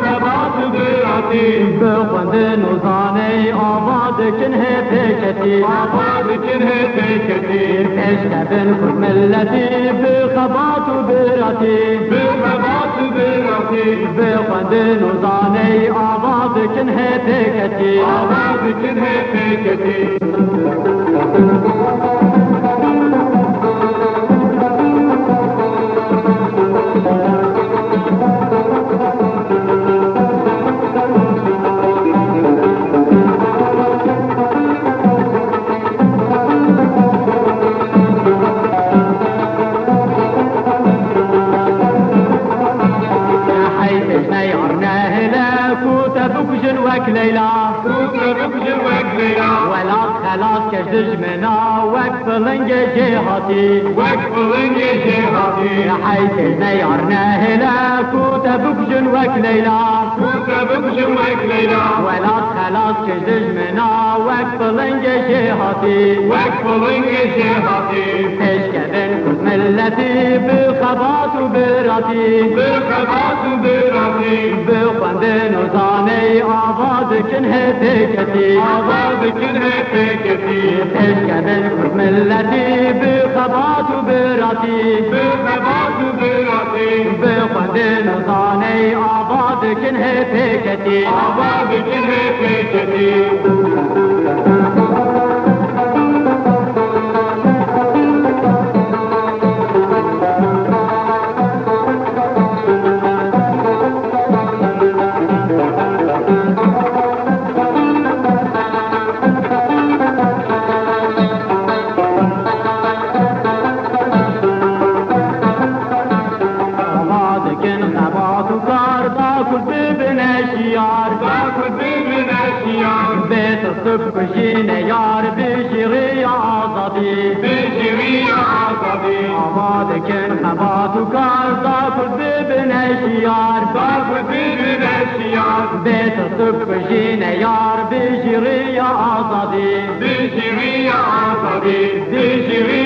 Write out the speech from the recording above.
بخبات براتی بخوند نوزانه آباد کنه پیکتی آباد کنه پیکتی پیش کبن کل ملتی بخبات براتی بخبات براتی بخوند نوزانه آباد کنه پیکتی آباد کنه پیکتی ليلى بكجر وكليلى ولا خلاص كجج منا وقف لنج جهاتي وقف لنج جهاتي حيث نيرنا هلا كوت بكجر وكليلى كوت بكجر وكليلى ولا خلاص كجج منا وقف لنج جهاتي وقف لنج جهاتي ايش كذن كل ملتي بخبات وبراتي بخبات وبراتي بخندن وزاني آباد كنه بكتي آباد كنه بكتي ايش كذن كل ملتي بخبات وبراتي بخبات وبراتي بخندن وزاني آباد كنه بكتي آباد كنه بكتي تبكشين يار بشغي عصبي بشغي عصبي عبادك انخبات وكارتا كل بابن الشيار كل بابن الشيار بيت تبكشين يار بشغي عصبي بشغي عصبي بشغي